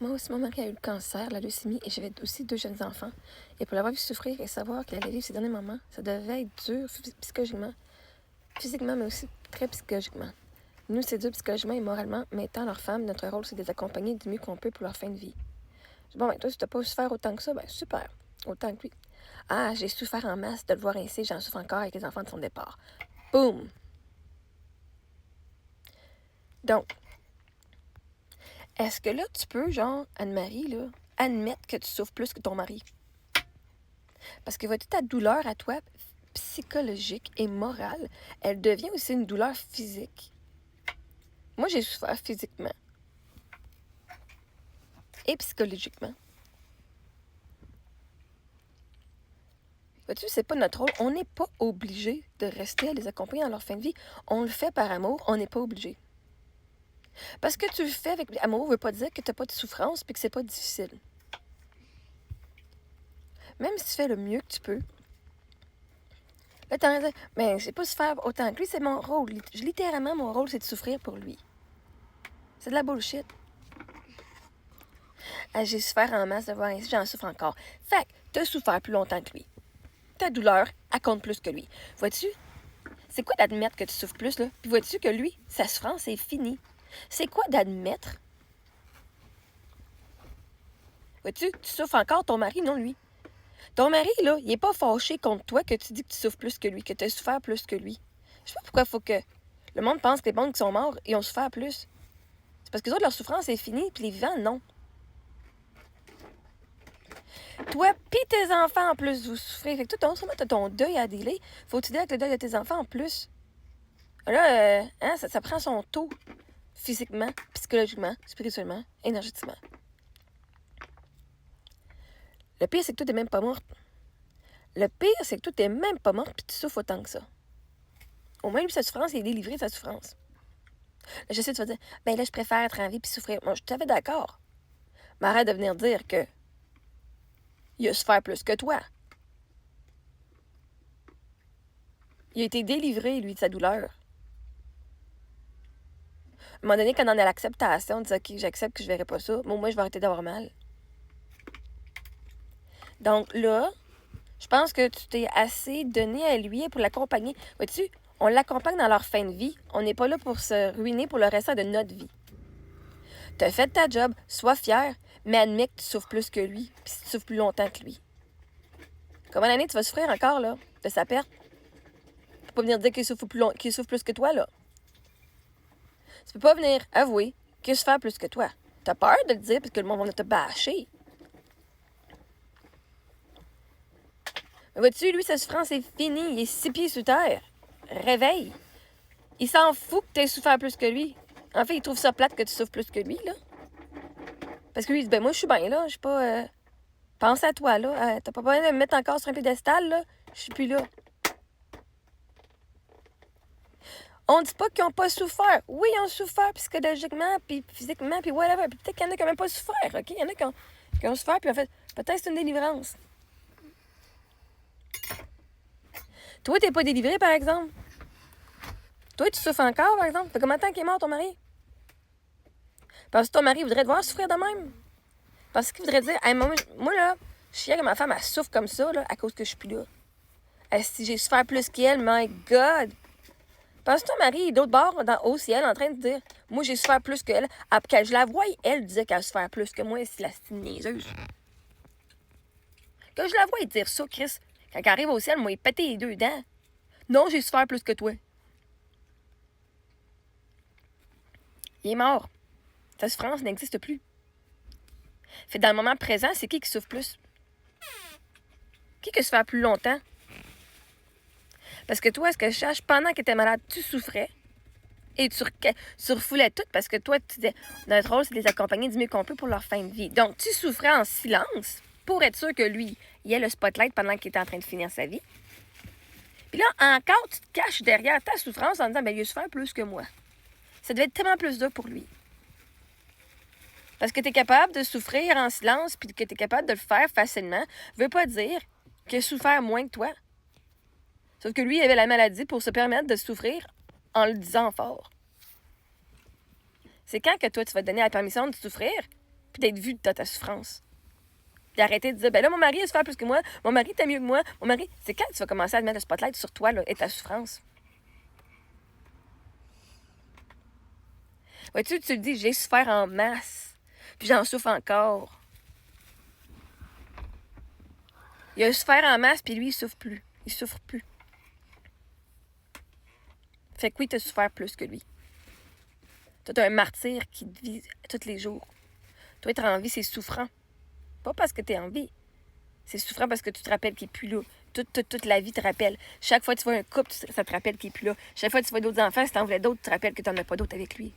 Moi aussi, mon mari a eu le cancer, la leucémie, et j'avais aussi 2 jeunes enfants. Et pour l'avoir vu souffrir et savoir qu'elle allait vivre ses derniers moments, ça devait être dur psychologiquement, physiquement, mais aussi très psychologiquement. Nous, c'est dur psychologiquement et moralement, mais étant leur femme, notre rôle, c'est de les accompagner du mieux qu'on peut pour leur fin de vie. Bon, ben toi, si t'as pas souffert autant que ça, ben super, autant que lui. Ah, j'ai souffert en masse de le voir ainsi, j'en souffre encore avec les enfants de son départ. Boum! Donc, est-ce que là, tu peux, genre, Anne-Marie, là, admettre que tu souffres plus que ton mari? Parce que vois-tu, ta douleur à toi, psychologique et morale, elle devient aussi une douleur physique. Moi, j'ai souffert physiquement et psychologiquement. Vois-tu, c'est pas notre rôle. On n'est pas obligé de rester à les accompagner dans leur fin de vie. On le fait par amour, on n'est pas obligé. Parce que tu le fais avec amour ne veut pas dire que tu n'as pas de souffrance et que c'est pas difficile. Même si tu fais le mieux que tu peux, là, t'en dis, mais j'ai pas souffert autant que lui, c'est mon rôle. Littéralement, mon rôle, c'est de souffrir pour lui. C'est de la bullshit. Ah, j'ai souffert en masse de voir ainsi, j'en souffre encore. Fait que t'as souffert plus longtemps que lui. Ta douleur, elle compte plus que lui. Vois-tu? C'est quoi d'admettre que tu souffres plus, là? Puis vois-tu que lui, sa souffrance est finie. C'est quoi d'admettre? Vois-tu, tu souffres encore, ton mari, non lui. Ton mari, là, il est pas fâché contre toi que tu dis que tu souffres plus que lui, que tu as souffert plus que lui. Je sais pas pourquoi il faut que le monde pense que les banques qui sont morts, ils ont souffert plus. C'est parce que les autres, leur souffrance est finie, puis les vivants, non. Toi pis tes enfants, en plus, vous souffrez. Fait que toi, t'as ton deuil à dealer. Faut t'aider avec le deuil de tes enfants, en plus. Là, ça prend son taux. Physiquement, psychologiquement, spirituellement, énergétiquement. Le pire, c'est que toi, t'es même pas morte. Le pire, c'est que toi, t'es même pas morte puis tu souffres autant que ça. Au moins, lui, sa souffrance, il est délivré de sa souffrance. Là, je sais, tu vas dire, ben là, je préfère être en vie puis souffrir. Moi, je suis tout à fait d'accord. Mais arrête de venir dire que il a souffert plus que toi. Il a été délivré, lui, de sa douleur. À un moment donné, quand on a l'acceptation, on dit, OK, j'accepte que je verrai pas ça, mais au moins, je vais arrêter d'avoir mal. Donc là, je pense que tu t'es assez donné à lui pour l'accompagner. Vois-tu, on l'accompagne dans leur fin de vie. On n'est pas là pour se ruiner pour le restant de notre vie. Tu as fait ta job, sois fier, mais admets que tu souffres plus que lui, puis tu souffres plus longtemps que lui. Combien d'années tu vas souffrir encore, là, de sa perte? Tu peux pas venir dire qu'il souffre plus que toi, là. Tu peux pas venir avouer qu'il souffre plus que toi. T'as peur de le dire parce que le monde va te bâcher. Mais vois-tu, lui, sa souffrance est finie. Il est 6 pieds sous terre. Réveille. Il s'en fout que tu aies souffert plus que lui. En fait, il trouve ça plate que tu souffres plus que lui, là. Parce que lui, il dit, ben moi, je suis bien, là. Je suis pas... pense à toi, là. T'as pas besoin de me mettre encore sur un pédestal, là. Je suis plus là. On dit pas qu'ils ont pas souffert. Oui, ils ont souffert psychologiquement, puis physiquement, puis whatever. Puis peut-être qu'il y en a qui n'ont même pas souffert, OK? Il y en a qui ont souffert, puis en fait, peut-être c'est une délivrance. Toi, t'es pas délivré, par exemple. Toi, tu souffres encore, par exemple. Fait combien de temps qu'il est mort, ton mari? Parce que ton mari voudrait te voir souffrir de même. Parce qu'il voudrait dire, hey, moi, là, je suis fière que ma femme, elle souffre comme ça, là, à cause que je suis plus là. Si j'ai souffert plus qu'elle, my God! Parce que ton mari est d'autre bord, au ciel, en train de dire, moi, j'ai souffert plus qu'elle. Après, je la vois, elle disait qu'elle souffert plus que moi, c'est la niaiseuse. Que je la vois dire ça, Chris, quand elle arrive au ciel, moi, il pétait les 2 dents. Non, j'ai souffert plus que toi. Il est mort. Sa souffrance n'existe plus. Fait dans le moment présent, c'est qui souffre plus? Qui souffre plus longtemps? Parce que toi, ce que je cherche, pendant que tu étais malade, tu souffrais. Et tu refoulais tout parce que toi, tu disais, notre rôle, c'est de les accompagner du mieux qu'on peut pour leur fin de vie. Donc, tu souffrais en silence pour être sûr que lui, il ait le spotlight pendant qu'il était en train de finir sa vie. Puis là, encore, tu te caches derrière ta souffrance en disant, ben, il a souffert plus que moi. Ça devait être tellement plus dur pour lui. Parce que tu es capable de souffrir en silence puis que tu es capable de le faire facilement, veut pas dire qu'il a souffert moins que toi. Sauf que lui, il avait la maladie pour se permettre de souffrir en le disant fort. C'est quand que toi, tu vas te donner la permission de souffrir, puis d'être vu de ta souffrance. Puis arrêter de dire, ben là, mon mari, il souffert plus que moi, mon mari, t'es mieux que moi, mon mari... C'est quand tu vas commencer à mettre le spotlight sur toi, là, et ta souffrance. Vois-tu, tu te dis, j'ai souffert en masse, puis j'en souffre encore. Il a souffert en masse, puis lui, il souffre plus. Il souffre plus. Fait que oui, t'as souffert plus que lui. Toi, t'es un martyr qui te vit tous les jours. Toi, être en vie, c'est souffrant. Pas parce que t'es en vie. C'est souffrant parce que tu te rappelles qu'il n'est plus là. Toute la vie te rappelle. Chaque fois que tu vois un couple, ça te rappelle qu'il n'est plus là. Chaque fois que tu vois d'autres enfants, si t'en voulais d'autres, tu te rappelles que t'en as pas d'autres avec lui.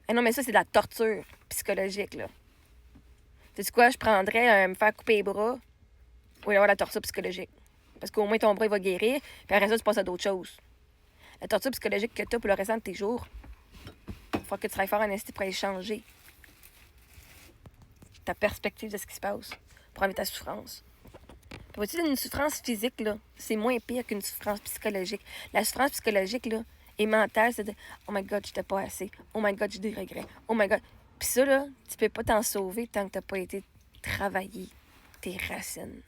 Ah non, mais ça, c'est de la torture psychologique, là. Tu sais quoi, je prendrais me faire couper les bras ou avoir la torture psychologique. Parce qu'au moins, ton bras, il va guérir, puis après ça, tu passes à d'autres choses. La torture psychologique que tu as pour le restant de tes jours, il faut que tu travailles fort en esti pour aller changer ta perspective de ce qui se passe, pour enlever ta souffrance. Vois-tu, une souffrance physique, là, c'est moins pire qu'une souffrance psychologique. La souffrance psychologique, là, et mentale, c'est de « Oh my God, j'étais pas assez. Oh my God, j'ai des regrets. Oh my God. » Puis ça, là, tu peux pas t'en sauver tant que t'as pas été travailler tes racines,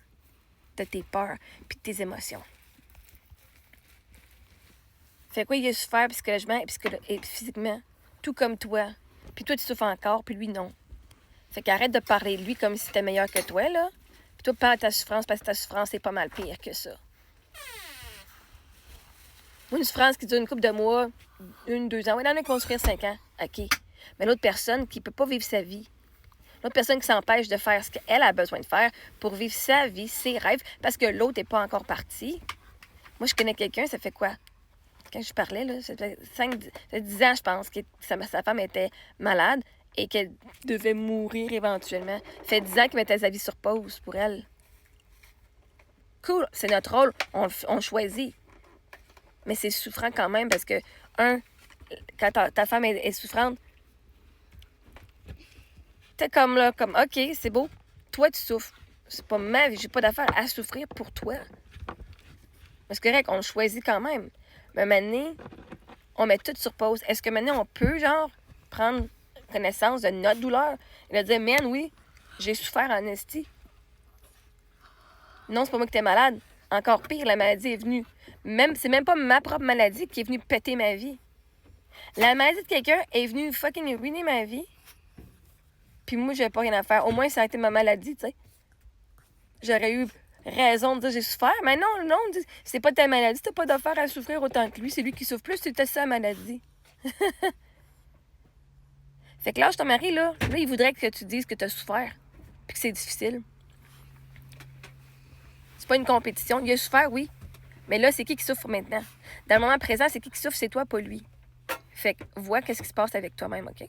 de tes peurs, puis de tes émotions. Fait quoi, il a souffert psychologiquement et physiquement, tout comme toi. Puis toi, tu souffres encore, puis lui, non. Fait qu'arrête de parler de lui comme si c'était meilleur que toi, là. Puis toi, parle de ta souffrance, parce que ta souffrance, c'est pas mal pire que ça. Moi, une souffrance qui dure une couple de mois, 1, 2 ans. Oui, il y en a qui vont souffrir 5 ans. OK. Mais l'autre personne qui peut pas vivre sa vie, l'autre personne qui s'empêche de faire ce qu'elle a besoin de faire pour vivre sa vie, ses rêves, parce que l'autre n'est pas encore parti. Moi, je connais quelqu'un, ça fait quoi? Quand je parlais, là, ça fait 10 ans, je pense, que sa femme était malade et qu'elle devait mourir éventuellement. Ça fait 10 ans qu'il mettait sa vie sur pause pour elle. Cool, c'est notre rôle, on choisit. Mais c'est souffrant quand même parce que, quand ta femme est souffrante, t'es comme là, comme, OK, c'est beau, toi tu souffres. C'est pas ma vie, j'ai pas d'affaire à souffrir pour toi. Mais c'est correct, on le choisit quand même. Mais maintenant, on met tout sur pause. Est-ce que maintenant, on peut, genre, prendre connaissance de notre douleur et de dire, man, oui, j'ai souffert en esti. Non, c'est pas moi qui t'es malade. Encore pire, la maladie est venue. C'est même pas ma propre maladie qui est venue péter ma vie. La maladie de quelqu'un est venue fucking ruiner ma vie. Puis moi, j'avais pas rien à faire. Au moins, ça a été ma maladie, tu sais. J'aurais eu raison de dire j'ai souffert. Mais non, c'est pas ta maladie. T'as pas d'affaire à souffrir autant que lui. C'est lui qui souffre plus, c'est sa maladie. Fait que lâche ton mari, là. Là, il voudrait que tu dises que t'as souffert. Puis que c'est difficile. C'est pas une compétition. Il a souffert, oui. Mais là, c'est qui souffre maintenant? Dans le moment présent, c'est qui souffre? C'est toi, pas lui. Fait que vois qu'est-ce qui se passe avec toi-même, OK?